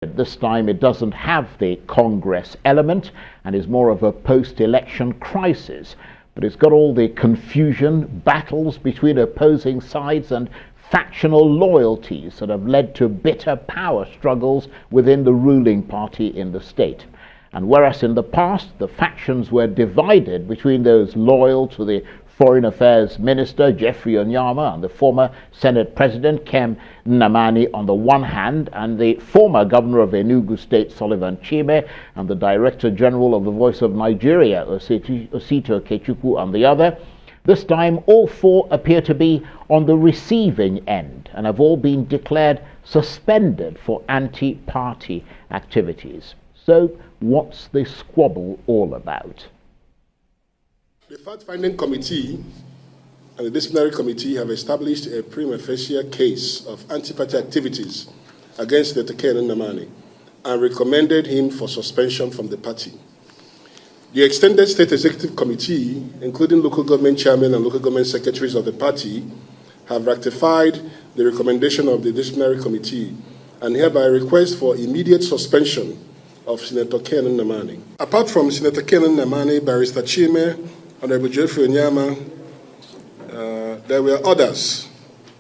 This time it doesn't have the Congress element and is more of a post-election crisis, but it's got all the confusion, battles between opposing sides and factional loyalties that have led to bitter power struggles within the ruling party in the state. And whereas in the past the factions were divided between those loyal to the Foreign Affairs Minister Geoffrey Onyeama and the former Senate President Ken Nnamani on the one hand, and the former Governor of Enugu State Sullivan Chime and the Director General of the Voice of Nigeria Osito Okechukwu on the other, this time all four appear to be on the receiving end and have all been declared suspended for anti-party activities. So what's the squabble all about? The fact-finding committee and the disciplinary committee have established a prima facie case of anti-party activities against Dr. Ken Nnamani and recommended him for suspension from the party. The extended state executive committee, including local government chairmen and local government secretaries of the party, have ratified the recommendation of the disciplinary committee and hereby request for immediate suspension of Senator Ken Nnamani. Apart from Senator Ken Nnamani, Barrister Chime, Honorable Geoffrey Onyeama, there were others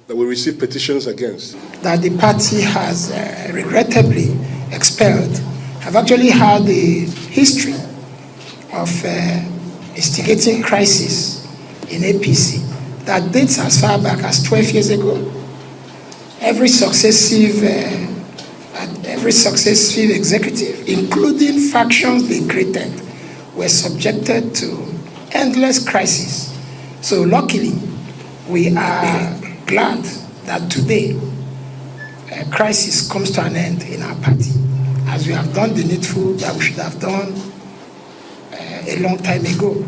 that we received petitions against. That the party has regrettably expelled have actually had a history of instigating crisis in APC that dates as far back as 12 years ago. Every successive executive, including factions they created, were subjected to endless crisis. So luckily, we are glad that today a crisis comes to an end in our party, as we have done the needful that we should have done a long time ago.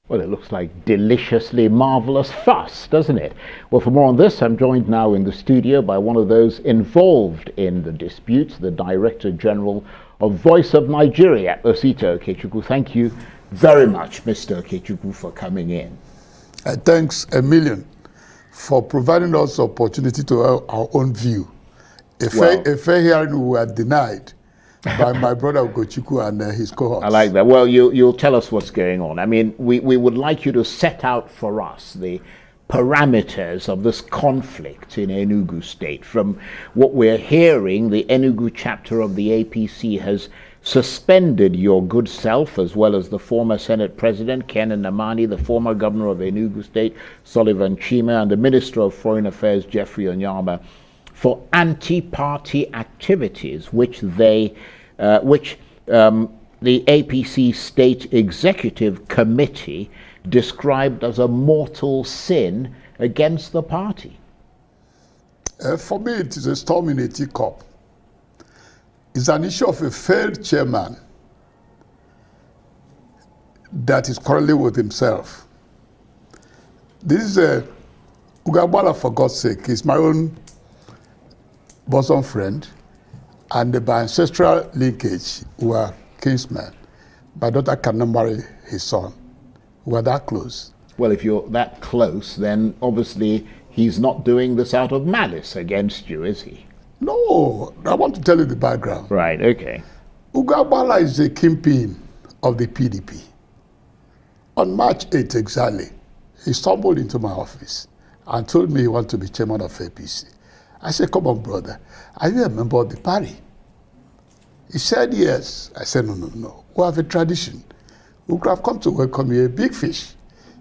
Well, it looks like deliciously marvelous fuss, doesn't it? Well, for more on this, I'm joined now in the studio by one of those involved in the disputes, the Director General of Voice of Nigeria, Osito Okechukwu. Thank you very much, Mr. Okechukwu, for coming in. Thanks a million for providing us opportunity to have our own view. A fair hearing we were denied by my brother Ugochinyere and his cohorts. I like that. Well, you'll tell us what's going on. I mean, we would like you to set out for us the parameters of this conflict in Enugu State. From what we're hearing, the Enugu chapter of the APC has suspended your good self, as well as the former Senate President Ken Nnamani, the former Governor of Enugu State Sullivan Chime, and the Minister of Foreign Affairs Geoffrey Onyeama for anti-party activities, which the APC State Executive Committee described as a mortal sin against the party. For me, it is a storm in a teacup. It's an issue of a failed chairman that is quarreling with himself. This is Ugabala, for God's sake, is my own bosom friend, and by ancestral linkage, we are kinsmen. My daughter cannot marry his son. We are that close. Well, if you're that close, then obviously he's not doing this out of malice against you, is he? No, I want to tell you the background. Right, okay. Ugabala is the kingpin of the PDP. On March 8th exactly, he stumbled into my office and told me he wanted to be chairman of APC. I said, come on, brother, are you a member of the party? He said, yes. I said, no. We have a tradition. We could have come to welcome you, a big fish.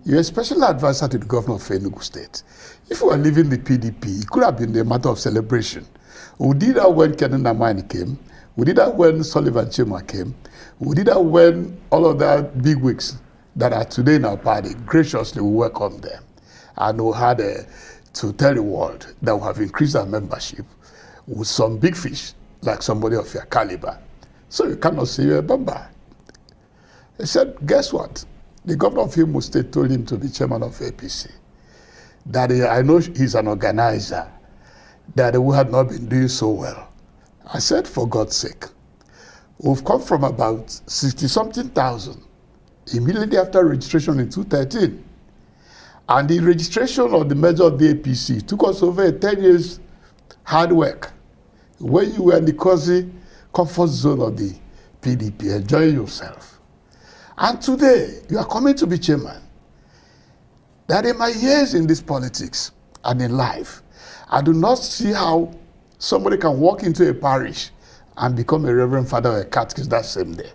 You're a special advisor to the governor of Enugu State. If we were leaving the PDP, it could have been a matter of celebration. We did that when Ken Nnamani came. We did that when Sullivan Chime came. We did that when all of the big wigs that are today in our party graciously welcomed them. And we had to tell the world that we have increased our membership with some big fish, like somebody of your caliber. So you cannot say you're a member. He said, guess what? The governor of Imo State told him to be chairman of APC. That I know he's an organizer, that we had not been doing so well. I said, for God's sake, we've come from about 60-something thousand immediately after registration in 2013. And the registration of the measure of the APC took us over 10 years hard work. when you were in the cozy comfort zone of the PDP, enjoying yourself. And today, you are coming to be chairman. That in my years in this politics and in life, I do not see how somebody can walk into a parish and become a reverend father or a catechist that same day.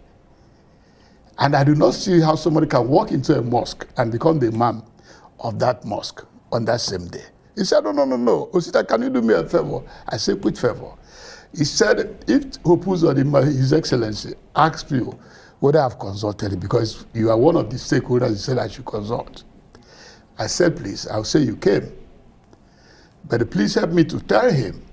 And I do not see how somebody can walk into a mosque and become the imam of that mosque on that same day. He said, no. Osita, can you do me a favor? I said, which favor? He said, if Hopuzodinma, His Excellency, asked you whether I've consulted him, because you are one of the stakeholders, he said I should consult. I said, please, I'll say you came. But please help me to tell him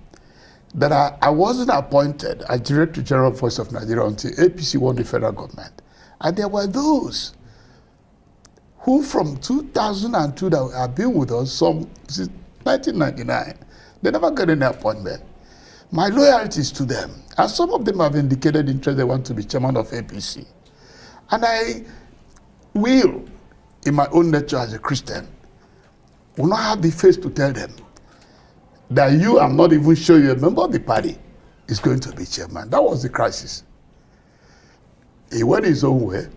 that I wasn't appointed as Director General Voice of Nigeria until APC won the federal government. And there were those who from 2002 that have been with us since 1999, they never got any appointment. My loyalty is to them. And some of them have indicated interest they want to be chairman of APC. And I will, in my own nature as a Christian, will not have the face to tell them that you, I'm not even sure you're a member of the party, is going to be chairman. That was the crisis. He went his own way.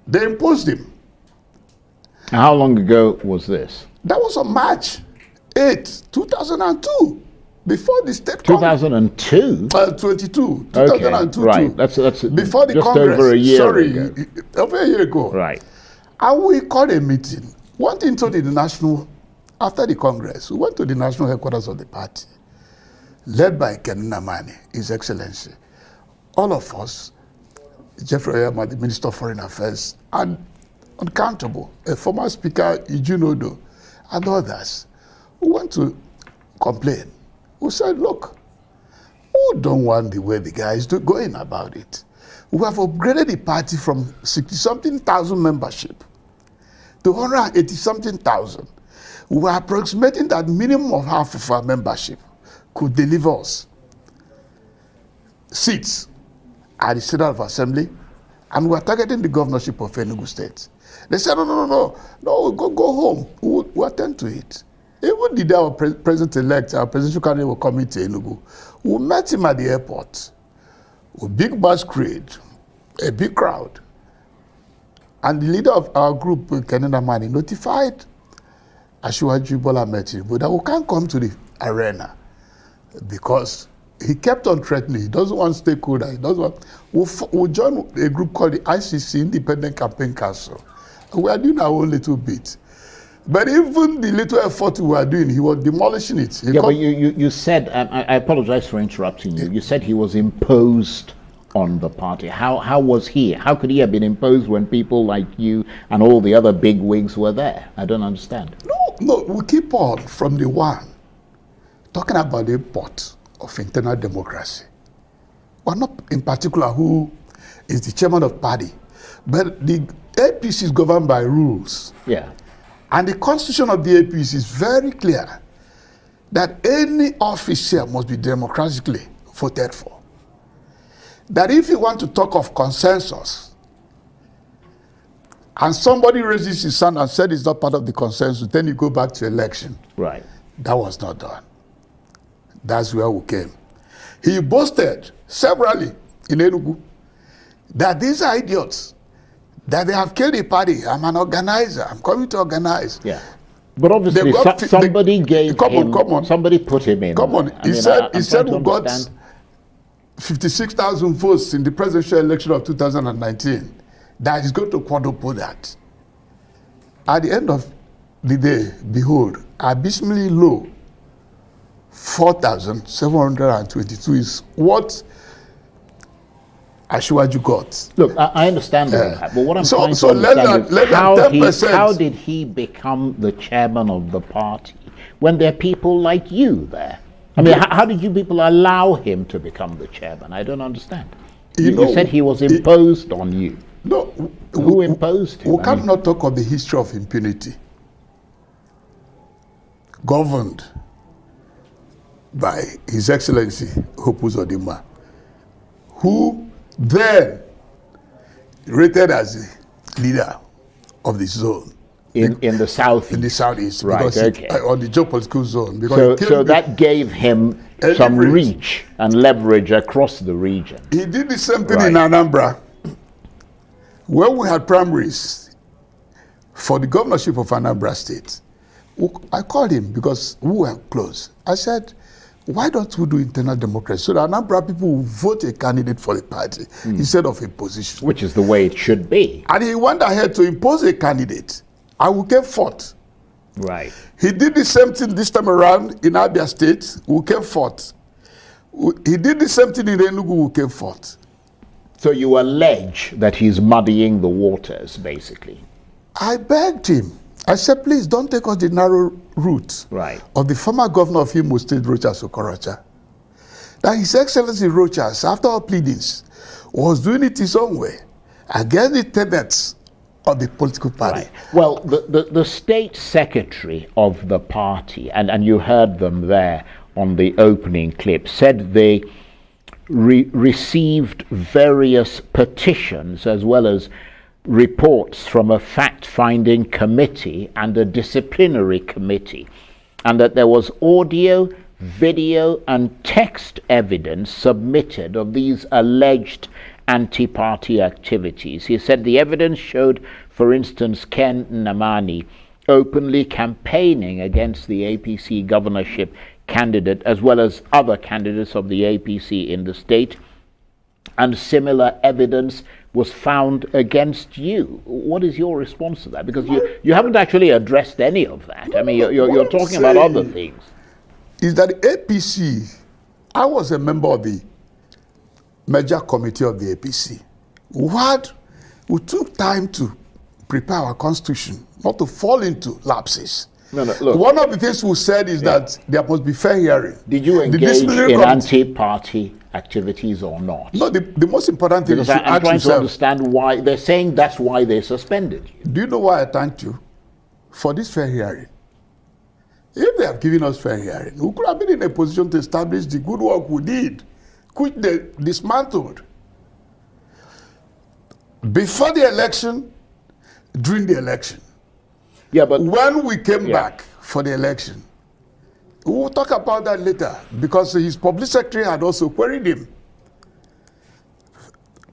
They imposed him. How long ago was this? That was on March 8, 2002, before the state 2002? 22, 2002. Okay, right. That's before the just Congress. over a year ago. Over a year ago. Right. And we called a meeting. Went into the national, after the Congress, we went to the national headquarters of the party, led by Ikenga, His Excellency. All of us, Jeffrey Oyama, the Minister of Foreign Affairs, and uncountable, a former speaker, Ijunodo, and others, who went to complain. We said, look, who don't want the way the guy is going about it? We have upgraded the party from 60-something thousand membership to 180-something thousand. We were approximating that minimum of half of our membership could deliver us seats at the Senate of Assembly, and we were targeting the governorship of Enugu State. They said, no, go home. We'll attend to it. Even the day our president-elect, our presidential candidate will come into Enugu, we met him at the airport with big masquerade, a big crowd. And the leader of our group, Ikenga, notified Asiwaju Bola Ahmed Tinubu that we can't come to the arena because he kept on threatening. He doesn't want stakeholder. He doesn't want. We'll join a group called the ICC, Independent Campaign Council. And we are doing our own little bit. But even the little effort we were doing, he was demolishing it. But you said, I apologize for interrupting you. You said he was imposed on the party. How was he? How could he have been imposed when people like you and all the other big wigs were there? I don't understand. No, we keep on from the one talking about the import of internal democracy. We're not in particular who is the chairman of party, but the APC is governed by rules. Yeah. And the constitution of the APC is very clear that any office here must be democratically voted for. That if you want to talk of consensus, and somebody raises his hand and said it's not part of the consensus, then you go back to election. Right. That was not done. That's where we came. He boasted severally in Enugu that these are idiots, that they have killed the party. I'm an organizer. I'm coming to organize. Yeah. But obviously somebody gave him, somebody put him in. Come on. He said we got 56,000 votes in the presidential election of 2019. That is going to quadruple that. At the end of the day, behold, abysmally low 4,722 is what Asiwaju got. Look, I understand all that, but what I'm trying to understand is how did he become the chairman of the party when there are people like you there? I mean, how did you people allow him to become the chairman? I don't understand. You said he was imposed on you. No. Who imposed him? We cannot talk of the history of impunity. Governed by His Excellency Hopuzodinma, who then rated as the leader of the zone in the southeast. In the southeast, right? Because Okay. on the geopolitical zone. Because So that gave him some reach and leverage across the region. He did the same thing in Anambra. When we had primaries for the governorship of Anambra State, I called him because we were close. I said, why don't we do internal democracy so that Anambra people will vote a candidate for the party instead of a position? Which is the way it should be. And he went ahead to impose a candidate. And we came fourth. Right. He did the same thing this time around in Abia State. We came fourth. He did the same thing in Enugu. We came fourth. So you allege that he's muddying the waters, basically. I begged him. I said, please don't take us the narrow route of the former governor of Imo State, Rochas Okorocha. That His Excellency Rochas, after all pleadings, was doing it his own way against the tenets of the political party. Right. Well, the state secretary of the party, and you heard them there on the opening clip, said they received various petitions as well as reports from a fact-finding committee and a disciplinary committee, and that there was audio, video and text evidence submitted of these alleged anti-party activities. He said the evidence showed, for instance, Ken Nnamani openly campaigning against the APC governorship candidate as well as other candidates of the APC in the state, and similar evidence was found against you. What is your response to that? Because you haven't actually addressed any of that. I mean, you're talking about other things. Is that the APC, I was a member of the major committee of the APC. We took time to prepare our constitution, not to fall into lapses. No, look. One of the things we said is that there must be fair hearing. Did you engage in anti-party activities or not? No, the most important thing is to I'm trying ask to understand why they're saying that's why they suspended you. Do you know why I thanked you? For this fair hearing. If they have given us fair hearing, we could have been in a position to establish the good work we did, which they dismantled. Before the election, during the election. Yeah, but when we came back for the election, we will talk about that later, because his public secretary had also queried him,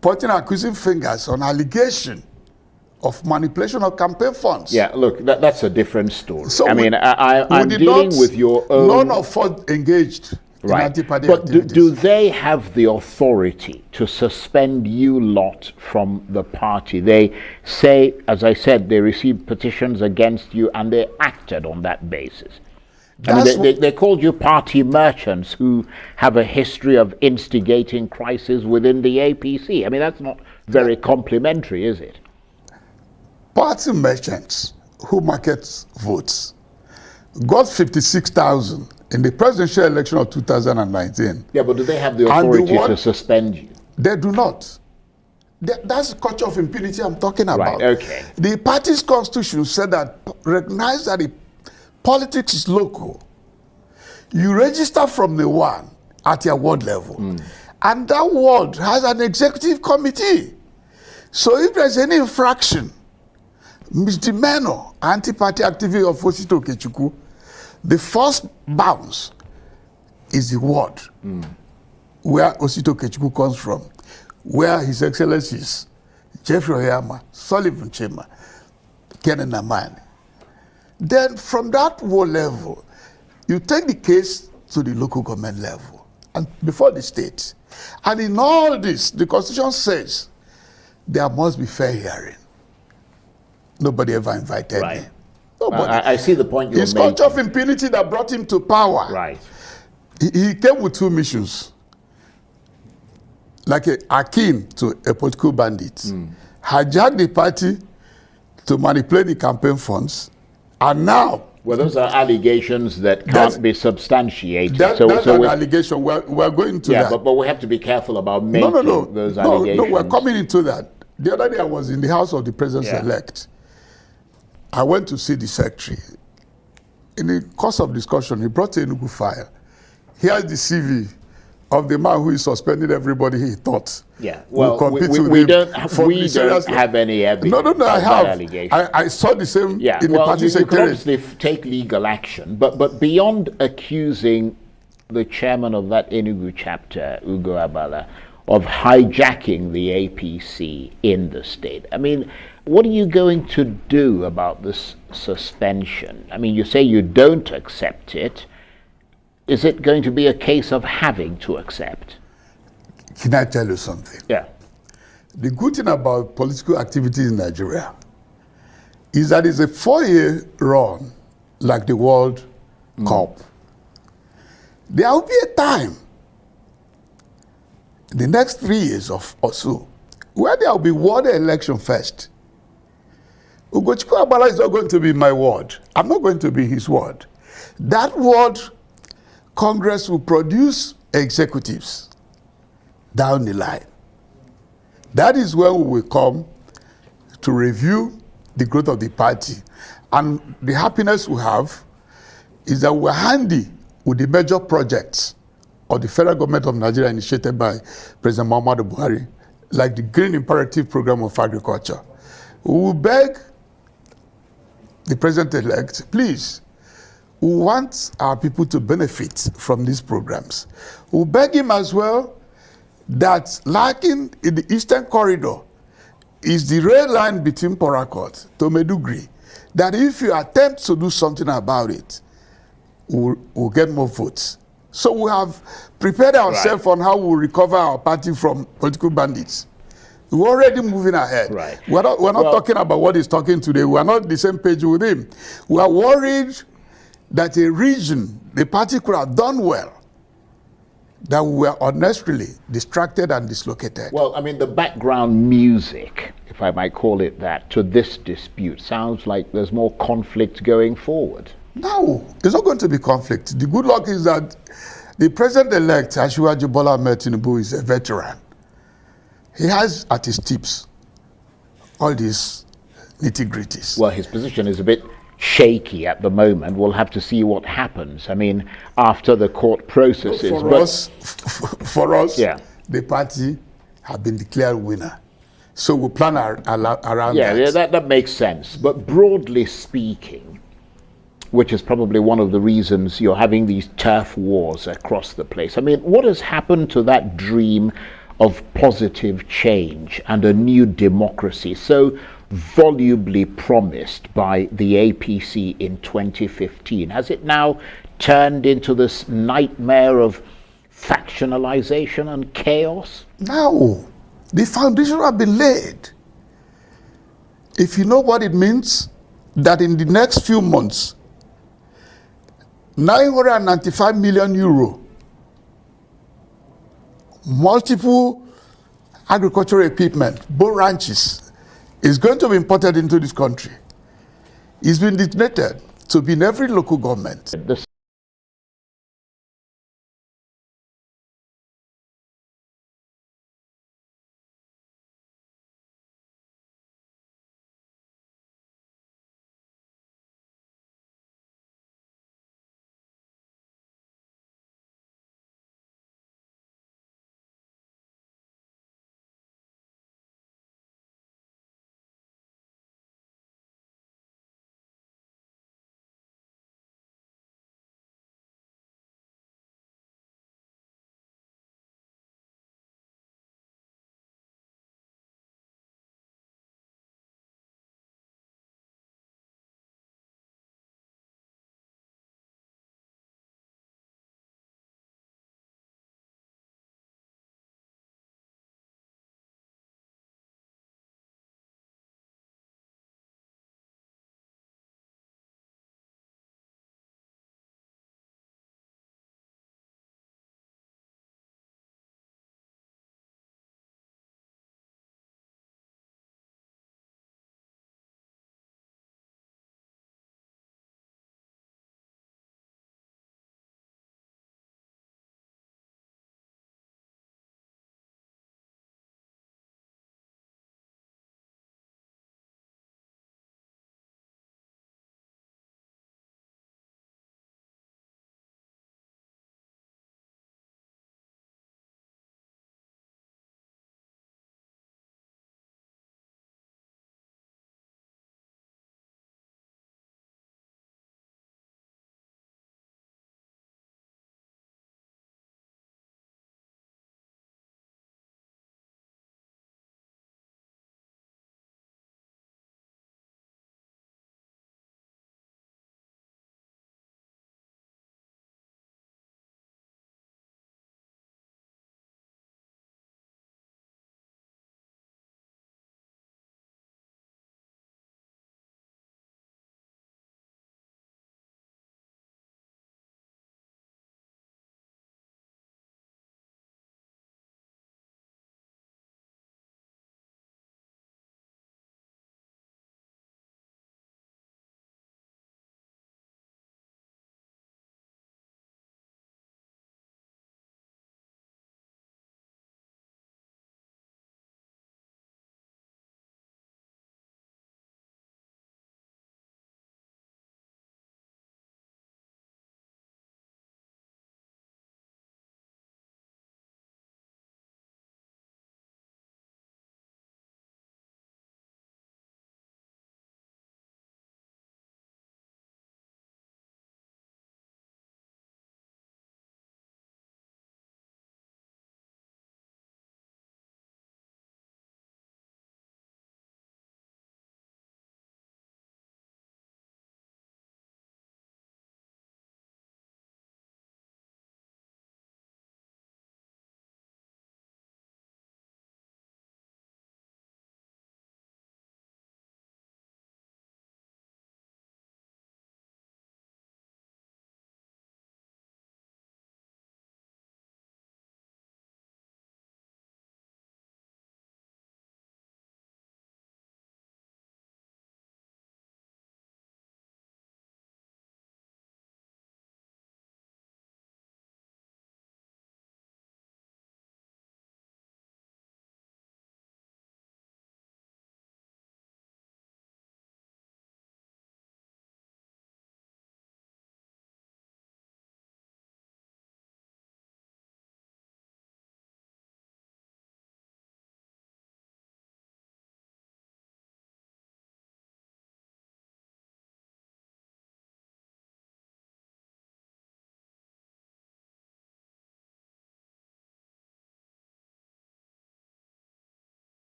pointing accusing fingers on allegation of manipulation of campaign funds. Yeah, look, that's a different story. So I'm dealing with your own... None of us engaged in anti-party activities. But do they have the authority to suspend you lot from the party? They say, as I said, they received petitions against you and they acted on that basis. I mean, they called you party merchants who have a history of instigating crisis within the APC. I mean, that's not very complimentary, is it? Party merchants who market votes got 56,000 in the presidential election of 2019. Yeah, but do they have the authority to suspend you? They do not. That's the culture of impunity I'm talking about. Right, okay. The party's constitution said that, recognize that the politics is local. You register from the one at your ward level. And that ward has an executive committee. So if there's any infraction, misdemeanor, anti-party activity of Osito Okechukwu, the first bounce is the ward where Osito Okechukwu comes from, where His Excellencies Jeffrey Oyama, Sullivan Chema, Ken Nnamani. Then from that ward level, you take the case to the local government level and before the state. And in all this, the Constitution says there must be fair hearing. Nobody ever invited me. Nobody. I see the point you're making. It's culture of impunity that brought him to power. Right. He came with two missions. Like akin to a political bandit. Hijack the party to manipulate the campaign funds. And now... Well, those are allegations that can't be substantiated. That's an allegation. We're going to that. Yeah, but we have to be careful about making those allegations. No, we're coming into that. The other day I was in the house of the president-elect. I went to see the secretary. In the course of discussion, he brought a Enugu file. Here's the CV of the man who is suspending everybody he thought. Yeah, well, will compete with we him don't for have any evidence. No, I of have. that allegation. I saw the same Yeah, in the well, party you can secretariat. obviously take legal action, but beyond accusing the chairman of that Enugu chapter, Ugo Abala, of hijacking the APC in the state, I mean, what are you going to do about this suspension? I mean, you say you don't accept it. Is it going to be a case of having to accept? Can I tell you something? Yeah. The good thing about political activities in Nigeria is that it's a 4-year run like the World Cup. There will be a time, the next 3 years or so, where there will be ward election first. Ugochinyere is not going to be my ward. I'm not going to be his ward. That ward Congress will produce executives down the line. That is when we will come to review the growth of the party. And the happiness we have is that we're handy with the major projects of the federal government of Nigeria initiated by President Muhammadu Buhari, like the Green Imperative Program of Agriculture. We will beg the president-elect, please, we want our people to benefit from these programs. We beg him as well that, like in the Eastern Corridor, is the rail line between Port Harcourt to Maiduguri, that if you attempt to do something about it, we'll get more votes. So we have prepared ourselves on how we'll recover our party from political bandits. We're already moving ahead. Right. We're not talking about what he's talking today. We're not on the same page with him. We are worried that a region, the party could have done well, that we were unnecessarily distracted and dislocated. Well, I mean, the background music, if I might call it that, to this dispute sounds like there's more conflict going forward. No, there's not going to be conflict. The good luck is that the president-elect, Asiwaju Bola Ahmed Tinubu, is a veteran. He has at his tips all these nitty-gritties. Well, his position is a bit shaky at the moment. We'll have to see what happens. I mean, after the court processes. For us, yeah, the party have been declared winner. So we plan around that. Yeah, that makes sense. But broadly speaking, which is probably one of the reasons you're having these turf wars across the place. I mean, what has happened to that dream of positive change and a new democracy so volubly promised by the APC in 2015? Has it now turned into this nightmare of factionalization and chaos? No, the foundation has been laid. If you know what it means, that in the next few months, 995 million euro, multiple agricultural equipment, both ranches, is going to be imported into this country. It's been detonated to be in every local government.